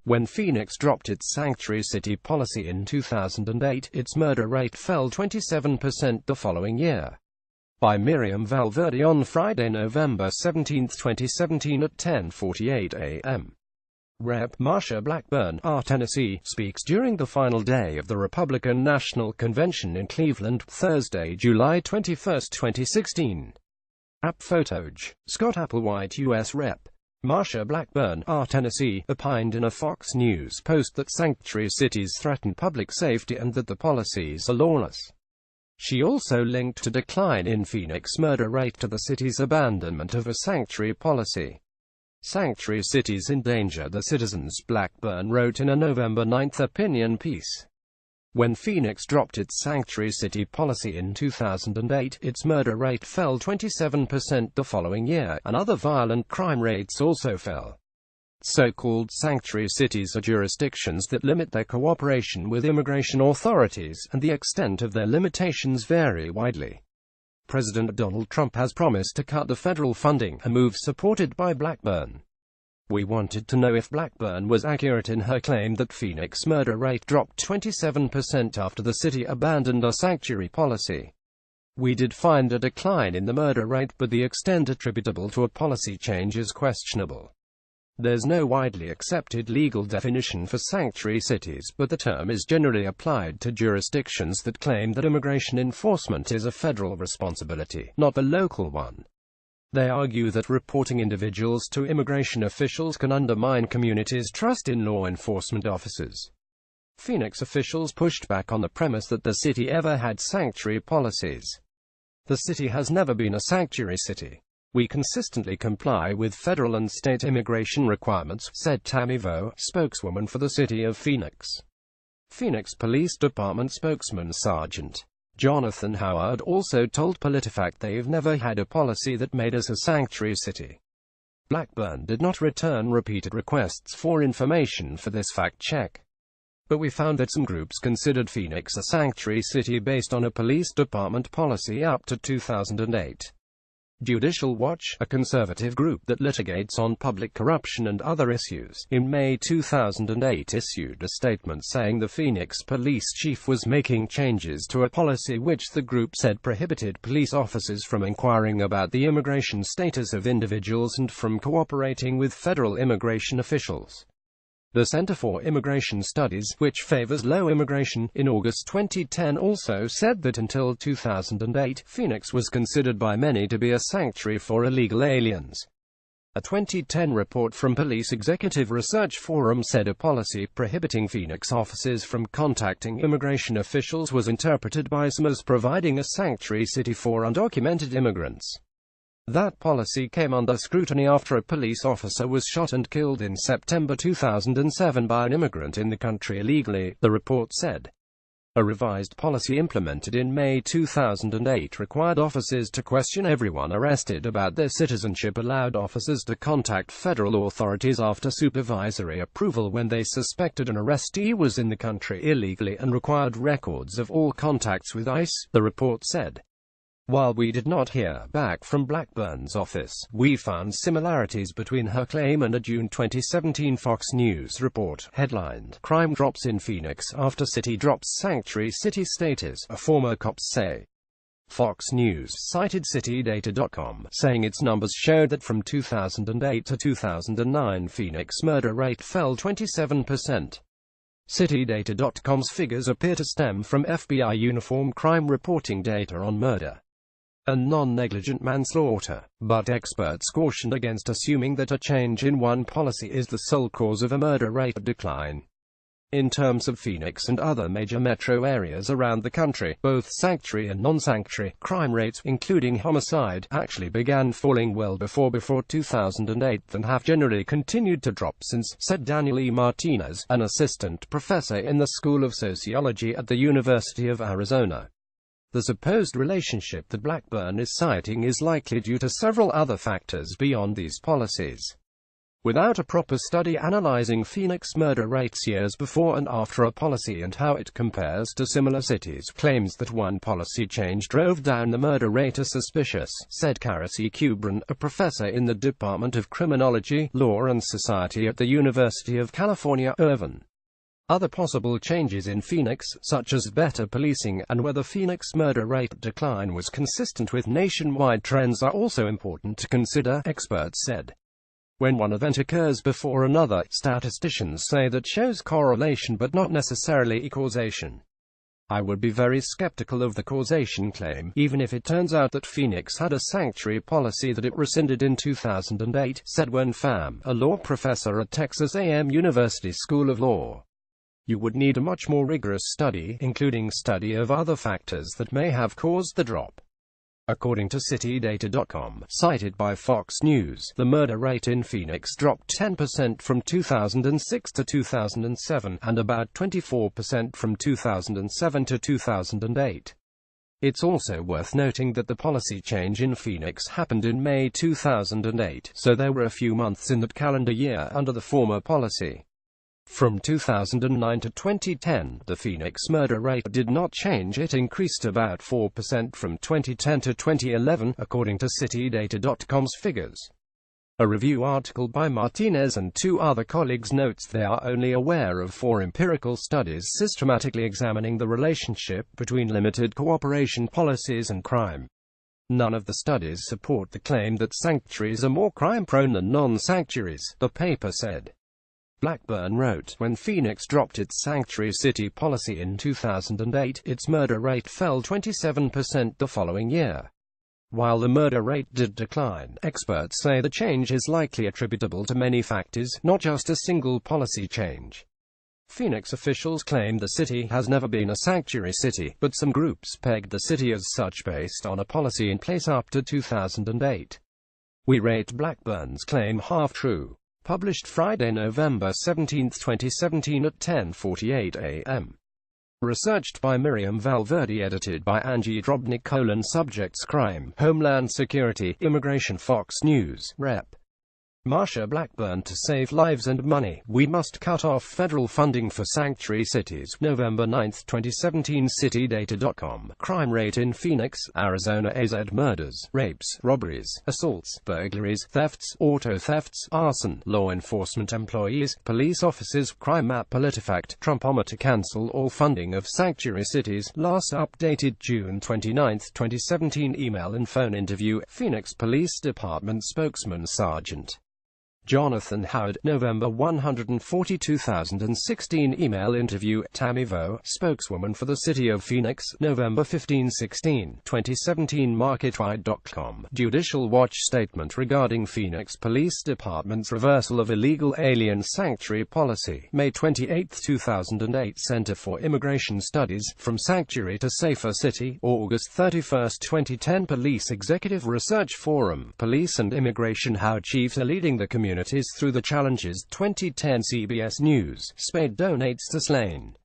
When Phoenix dropped its sanctuary city policy in 2008, its murder rate fell 27% the following year. By Miriam Valverde on Friday, November 17, 2017 at 10:48 a.m. Rep. Marsha Blackburn, Tennessee, speaks during the final day of the Republican National Convention in Cleveland, Thursday, July 21, 2016. App Photoge. Scott Applewhite, U.S. Rep. Marsha Blackburn, Tennessee, opined in a Fox News post that sanctuary cities threaten public safety and that the policies are lawless. She also linked a decline in Phoenix murder rate to the city's abandonment of a sanctuary policy. Sanctuary cities endanger the citizens, Blackburn wrote in a November 9 opinion piece. When Phoenix dropped its sanctuary city policy in 2008, its murder rate fell 27% the following year, and other violent crime rates also fell. So-called sanctuary cities are jurisdictions that limit their cooperation with immigration authorities, and the extent of their limitations vary widely. President Donald Trump has promised to cut the federal funding, a move supported by Blackburn. We wanted to know if Blackburn was accurate in her claim that Phoenix murder rate dropped 27% after the city abandoned a sanctuary policy. We did find a decline in the murder rate, but the extent attributable to a policy change is questionable. There's no widely accepted legal definition for sanctuary cities, but the term is generally applied to jurisdictions that claim that immigration enforcement is a federal responsibility, not a local one. They argue that reporting individuals to immigration officials can undermine communities' trust in law enforcement officers. Phoenix officials pushed back on the premise that the city ever had sanctuary policies. The city has never been a sanctuary city. We consistently comply with federal and state immigration requirements, said Tammy Vo, spokeswoman for the city of Phoenix. Phoenix Police Department spokesman Sergeant Jonathan Howard also told PolitiFact they've never had a policy that made us a sanctuary city. Blackburn did not return repeated requests for information for this fact check. But we found that some groups considered Phoenix a sanctuary city based on a police department policy up to 2008. Judicial Watch, a conservative group that litigates on public corruption and other issues, in May 2008 issued a statement saying the Phoenix police chief was making changes to a policy which the group said prohibited police officers from inquiring about the immigration status of individuals and from cooperating with federal immigration officials. The Center for Immigration Studies, which favors low immigration, in August 2010 also said that until 2008, Phoenix was considered by many to be a sanctuary for illegal aliens. A 2010 report from Police Executive Research Forum said a policy prohibiting Phoenix officers from contacting immigration officials was interpreted by some as providing a sanctuary city for undocumented immigrants. That policy came under scrutiny after a police officer was shot and killed in September 2007 by an immigrant in the country illegally, the report said. A revised policy implemented in May 2008 required officers to question everyone arrested about their citizenship, allowed officers to contact federal authorities after supervisory approval when they suspected an arrestee was in the country illegally, and required records of all contacts with ICE, the report said. While we did not hear back from Blackburn's office, we found similarities between her claim and a June 2017 Fox News report, headlined, "Crime Drops in Phoenix After City Drops Sanctuary City Status," a former cops say. Fox News cited CityData.com, saying its numbers showed that from 2008 to 2009 Phoenix murder rate fell 27%. CityData.com's figures appear to stem from FBI uniform crime reporting data on murder and non-negligent manslaughter, but experts cautioned against assuming that a change in one policy is the sole cause of a murder rate decline. In terms of Phoenix and other major metro areas around the country, both sanctuary and non-sanctuary crime rates, including homicide, actually began falling well before 2008 and have generally continued to drop since, said Daniel E. Martinez, an assistant professor in the School of Sociology at the University of Arizona. The supposed relationship that Blackburn is citing is likely due to several other factors beyond these policies. Without a proper study analyzing Phoenix murder rates years before and after a policy and how it compares to similar cities, claims that one policy change drove down the murder rate are suspicious, said Karis E. Kubrin, a professor in the Department of Criminology, Law and Society at the University of California, Irvine. Other possible changes in Phoenix, such as better policing, and whether Phoenix murder rate decline was consistent with nationwide trends are also important to consider, experts said. When one event occurs before another, statisticians say that shows correlation but not necessarily causation. I would be very skeptical of the causation claim, even if it turns out that Phoenix had a sanctuary policy that it rescinded in 2008, said Wen Pham, a law professor at Texas A&M University School of Law. You would need a much more rigorous study, including study of other factors that may have caused the drop. According to CityData.com, cited by Fox News, the murder rate in Phoenix dropped 10% from 2006 to 2007, and about 24% from 2007 to 2008. It's also worth noting that the policy change in Phoenix happened in May 2008, so there were a few months in that calendar year under the former policy. From 2009 to 2010, the Phoenix murder rate did not change. It increased about 4% from 2010 to 2011, according to CityData.com's figures. A review article by Martinez and two other colleagues notes they are only aware of 4 empirical studies systematically examining the relationship between limited cooperation policies and crime. None of the studies support the claim that sanctuaries are more crime-prone than non-sanctuaries, the paper said. Blackburn wrote, when Phoenix dropped its sanctuary city policy in 2008, its murder rate fell 27% the following year. While the murder rate did decline, experts say the change is likely attributable to many factors, not just a single policy change. Phoenix officials claim the city has never been a sanctuary city, but some groups pegged the city as such based on a policy in place up to 2008. We rate Blackburn's claim half-true. Published Friday, November 17, 2017 at 10:48 a.m. Researched by Miriam Valverde, edited by Angie Drobnik. Subjects: crime, homeland security, immigration. Fox News, Rep. Marsha Blackburn. To save lives and money, we must cut off federal funding for sanctuary cities. November 9, 2017. CityData.com. Crime rate in Phoenix, Arizona. AZ: murders, rapes, robberies, assaults, burglaries, thefts, auto thefts, arson. Law enforcement employees, police officers. Crime map. PolitiFact. Trumpometer: cancel all funding of sanctuary cities. Last updated June 29, 2017. Email and phone interview. Phoenix Police Department spokesman Sergeant Jonathan Howard, November 140, 2016. Email interview. Tammy Vo, spokeswoman for the City of Phoenix, November 15, 2017. MarketWide.com. Judicial Watch statement regarding Phoenix Police Department's reversal of illegal alien sanctuary policy, May 28, 2008. Center for Immigration Studies, From Sanctuary to Safer City, August 31, 2010. Police Executive Research Forum, Police and Immigration: How Chiefs Are Leading the Communities Through the Challenges. 2010. CBS News. Spade donates to slain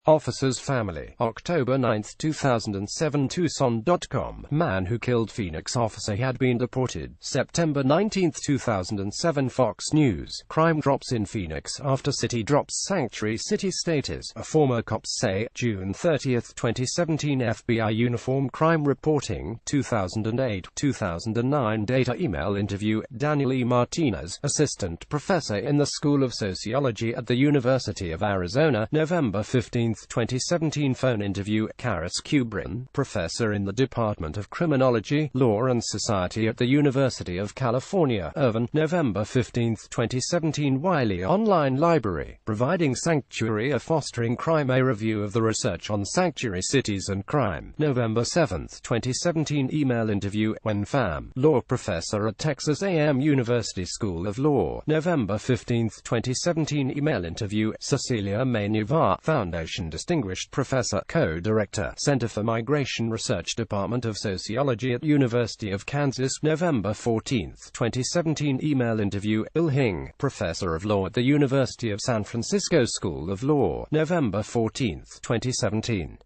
officer's family, October 9, 2007. Tucson.com. Man who killed Phoenix officer had been deported, September 19, 2007. Fox News. Crime drops in Phoenix after city drops sanctuary city status, a former cops say, June 30, 2017. FBI Uniform Crime Reporting, 2008-2009 data. Email interview. Daniel E. Martinez, assistant professor in the School of Sociology at the University of Arizona, November 15, 2017. Phone interview. Karis Kubrin, professor in the Department of Criminology, Law and Society at the University of California, Irvine, November 15, 2017. Wiley Online Library, Providing Sanctuary or Fostering Crime. A review of the research on sanctuary cities and crime, November 7, 2017. Email interview. Wen Pham, law professor at Texas A&M University School of Law, November 15, 2017. Email interview. Cecilia Maynuvar, Foundation Distinguished Professor, Co-Director, Center for Migration Research, Department of Sociology at University of Kansas, November 14, 2017. Email interview. Il Hing, Professor of Law at the University of San Francisco School of Law, November 14, 2017.